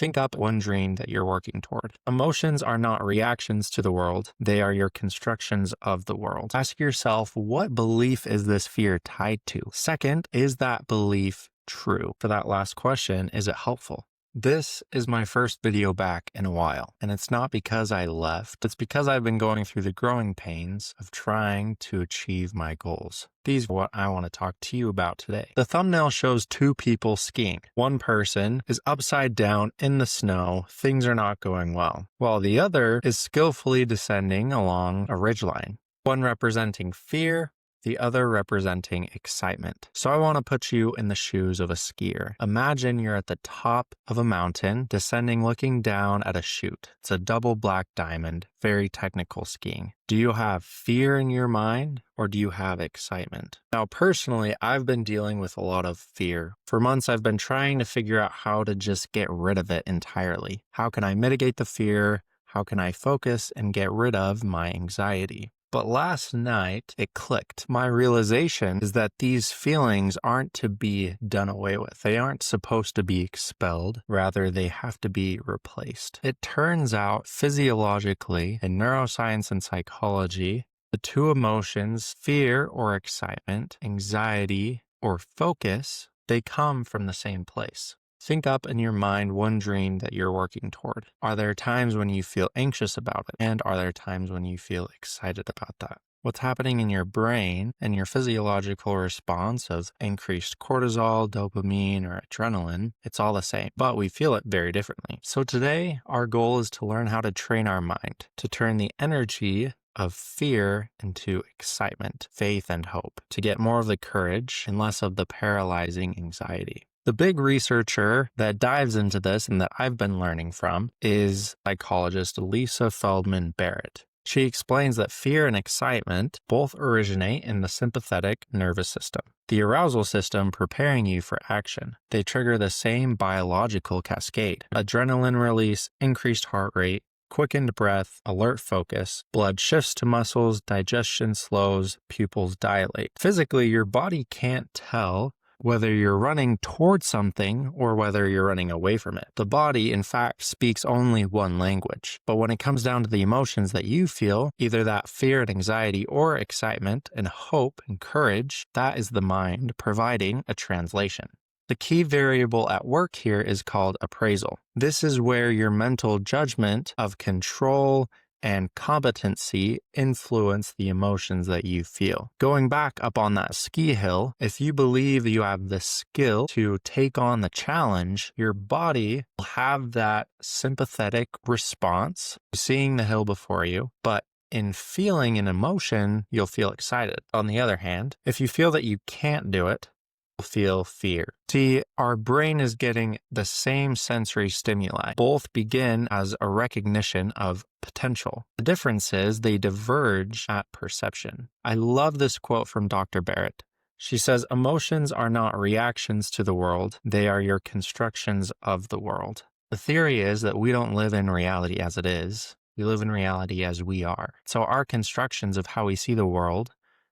Think up one dream that you're working toward. Emotions are not reactions to the world. They are your constructions of the world. Ask yourself, what belief is this fear tied to? Second, is that belief true? For that last question, is it helpful? This is my first video back in a while, and it's not because I left. It's because I've been going through the growing pains of trying to achieve my goals. These are what I want to talk to you about today. The thumbnail shows two people skiing. One person is upside down in the snow, things are not going well, while the other is skillfully descending along a ridgeline. One representing fear, the other representing excitement. So I want to put you in the shoes of a skier. Imagine you're at the top of a mountain, descending, looking down at a chute. It's a double black diamond, very technical skiing. Do you have fear in your mind or do you have excitement? Now, personally, I've been dealing with a lot of fear. For months, I've been trying to figure out how to just get rid of it entirely. How can I mitigate the fear? How can I focus and get rid of my anxiety? But last night, it clicked. My realization is that these feelings aren't to be done away with. They aren't supposed to be expelled. Rather, they have to be replaced. It turns out, physiologically, in neuroscience and psychology, the two emotions, fear or excitement, anxiety or focus, they come from the same place. Think up in your mind one dream that you're working toward. Are there times when you feel anxious about it? And are there times when you feel excited about that? What's happening in your brain and your physiological response of increased cortisol, dopamine, or adrenaline, it's all the same, but we feel it very differently. So today, our goal is to learn how to train our mind to turn the energy of fear into excitement, faith, and hope, to get more of the courage and less of the paralyzing anxiety. The big researcher that dives into this and that I've been learning from is psychologist Lisa Feldman Barrett. She explains that fear and excitement both originate in the sympathetic nervous system, the arousal system preparing you for action. They trigger the same biological cascade: adrenaline release, increased heart rate, quickened breath, alert focus, blood shifts to muscles, digestion slows, pupils dilate. Physically, your body can't tell whether you're running towards something or whether you're running away from it. The body, in fact, speaks only one language. But when it comes down to the emotions that you feel, either that fear and anxiety or excitement and hope and courage, that is the mind providing a translation. The key variable at work here is called appraisal. This is where your mental judgment of control and competency influence the emotions that you feel. Going back up on that ski hill, if you believe you have the skill to take on the challenge, your body will have that sympathetic response, seeing the hill before you, but in feeling an emotion, you'll feel excited. On the other hand, if you feel that you can't do it, feel fear. See, our brain is getting the same sensory stimuli. Both begin as a recognition of potential. The difference is they diverge at perception. I love this quote from Dr. Barrett. She says, emotions are not reactions to the world. They are your constructions of the world. The theory is that we don't live in reality as it is. We live in reality as we are. So our constructions of how we see the world,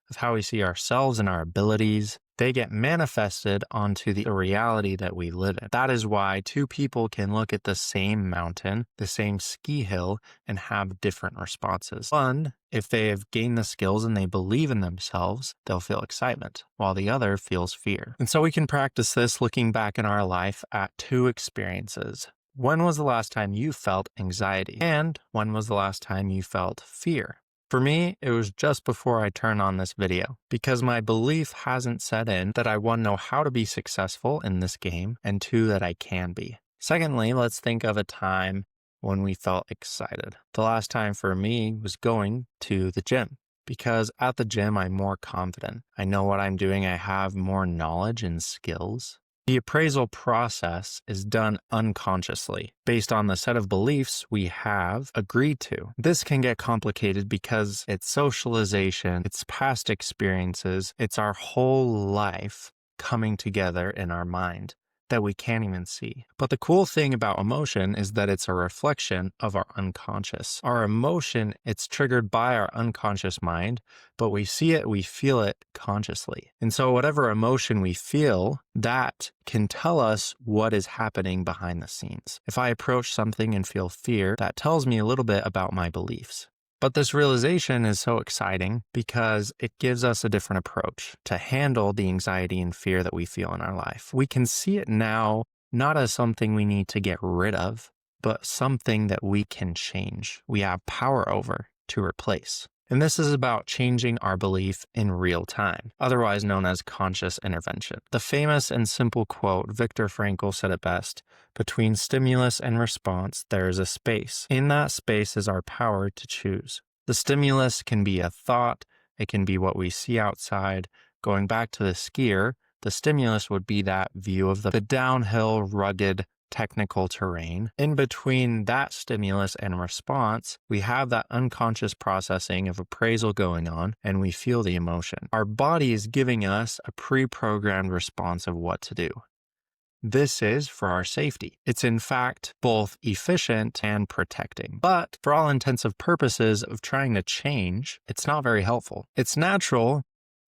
of how we see ourselves and our abilities, they get manifested onto the reality that we live in. That is why two people can look at the same mountain, the same ski hill, and have different responses. One, if they have gained the skills and they believe in themselves, they'll feel excitement, while the other feels fear. And so we can practice this looking back in our life at two experiences. When was the last time you felt anxiety? And when was the last time you felt fear? For me, it was just before I turned on this video, because my belief hasn't set in that I one, know how to be successful in this game, and two, that I can be. Secondly, let's think of a time when we felt excited. The last time for me was going to the gym, because at the gym, I'm more confident. I know what I'm doing. I have more knowledge and skills. The appraisal process is done unconsciously, based on the set of beliefs we have agreed to. This can get complicated because it's socialization, it's past experiences, it's our whole life coming together in our mind. that we can't even see. But the cool thing about emotion is that it's a reflection of our unconscious. Our emotion, it's triggered by our unconscious mind, but we see it, we feel it consciously. And so whatever emotion we feel, that can tell us what is happening behind the scenes. If I approach something and feel fear, that tells me a little bit about my beliefs. But this realization is so exciting because it gives us a different approach to handle the anxiety and fear that we feel in our life. We can see it now not as something we need to get rid of, but something that we can change, we have power over to replace. And this is about changing our belief in real time, otherwise known as conscious intervention. The famous and simple quote, Viktor Frankl said it best, "Between stimulus and response, there is a space. In that space is our power to choose." The stimulus can be a thought, it can be what we see outside. Going back to the skier, the stimulus would be that view of the downhill, rugged, technical terrain. In between that stimulus and response, we have that unconscious processing of appraisal going on, and we feel the emotion. Our body is giving us a pre-programmed response of what to do. This is for our safety. It's in fact both efficient and protecting. But for all intensive purposes of trying to change, it's not very helpful. It's natural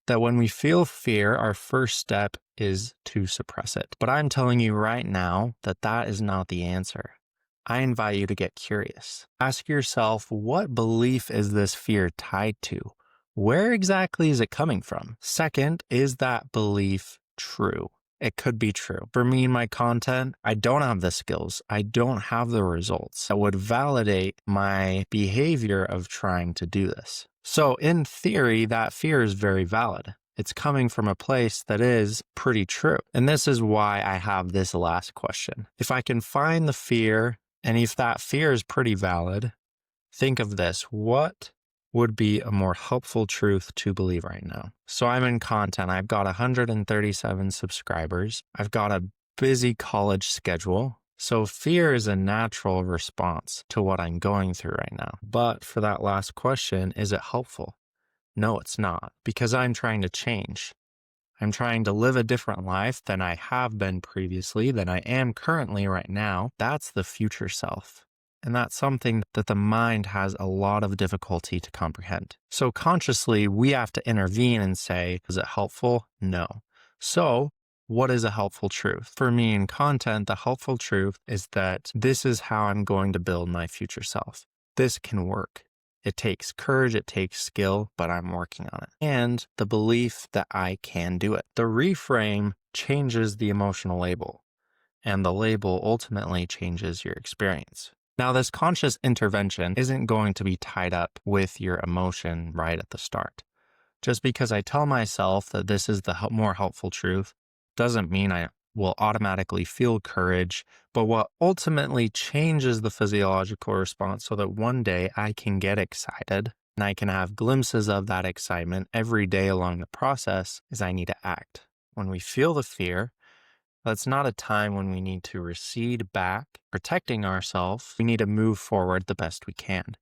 that when we feel fear, our first step is to suppress it. But I'm telling you right now that that is not the answer. I invite you to get curious. Ask yourself, what belief is this fear tied to? Where exactly is it coming from? Second, is that belief true? It could be true. For me and my content, I don't have the skills. I don't have the results that would validate my behavior of trying to do this. So in theory, that fear is very valid. It's coming from a place that is pretty true. And this is why I have this last question. If I can find the fear, and if that fear is pretty valid, think of this. What would be a more helpful truth to believe right now? So I'm in content. I've got 137 subscribers. I've got a busy college schedule. So fear is a natural response to what I'm going through right now. But for that last question, is it helpful? No, it's not, because I'm trying to change. I'm trying to live a different life than I have been previously, than I am currently right now. That's the future self. And that's something that the mind has a lot of difficulty to comprehend. So consciously, we have to intervene and say, is it helpful? No. So what is a helpful truth? For me in content, the helpful truth is that this is how I'm going to build my future self. This can work. It takes courage, it takes skill, but I'm working on it. And the belief that I can do it. The reframe changes the emotional label, and the label ultimately changes your experience. Now, this conscious intervention isn't going to be tied up with your emotion right at the start. Just because I tell myself that this is the more helpful truth doesn't mean I will automatically feel courage, but what ultimately changes the physiological response so that one day I can get excited and I can have glimpses of that excitement every day along the process is I need to act. When we feel the fear, that's not a time when we need to recede back, protecting ourselves. We need to move forward the best we can.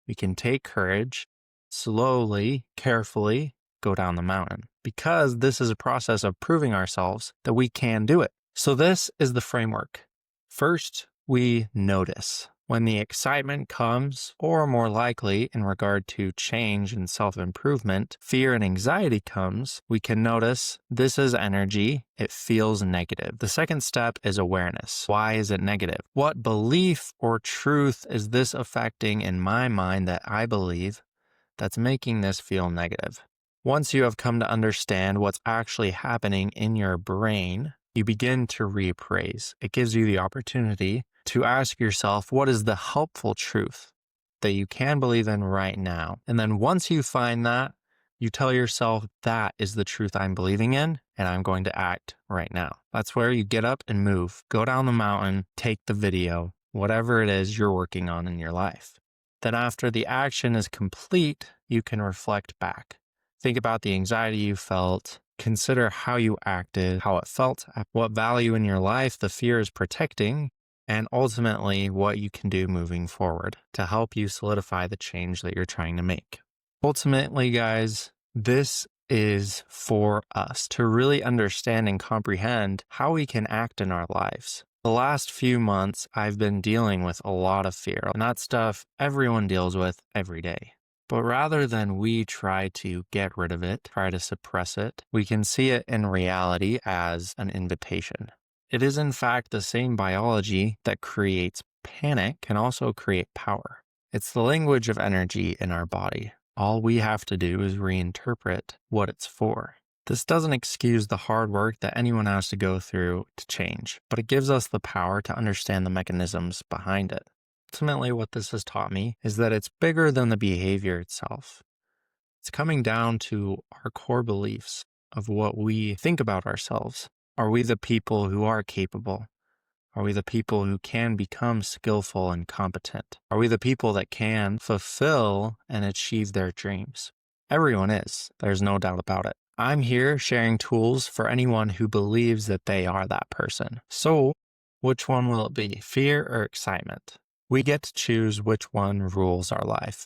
We can take courage, slowly, carefully go down the mountain, because this is a process of proving ourselves that we can do it. So this is the framework. First, we notice. When the excitement comes, or more likely in regard to change and self-improvement, fear and anxiety comes, we can notice this is energy. It feels negative. The second step is awareness. Why is it negative? What belief or truth is this affecting in my mind that I believe that's making this feel negative? Once you have come to understand what's actually happening in your brain, you begin to reappraise. It gives you the opportunity to ask yourself, what is the helpful truth that you can believe in right now? And then once you find that, you tell yourself, that is the truth I'm believing in, and I'm going to act right now. That's where you get up and move. Go down the mountain, take the video, whatever it is you're working on in your life. Then after the action is complete, you can reflect back. Think about the anxiety you felt. Consider how you acted, how it felt, what value in your life the fear is protecting, and ultimately what you can do moving forward to help you solidify the change that you're trying to make. Ultimately, guys, this is for us to really understand and comprehend how we can act in our lives. The last few months, I've been dealing with a lot of fear, and that stuff everyone deals with every day. But rather than we try to get rid of it, try to suppress it, we can see it in reality as an invitation. It is in fact the same biology that creates panic can also create power. It's the language of energy in our body. All we have to do is reinterpret what it's for. This doesn't excuse the hard work that anyone has to go through to change, but it gives us the power to understand the mechanisms behind it. Ultimately, what this has taught me is that it's bigger than the behavior itself. It's coming down to our core beliefs of what we think about ourselves. Are we the people who are capable? Are we the people who can become skillful and competent? Are we the people that can fulfill and achieve their dreams? Everyone is. There's no doubt about it. I'm here sharing tools for anyone who believes that they are that person. So, which one will it be? Fear or excitement? We get to choose which one rules our life.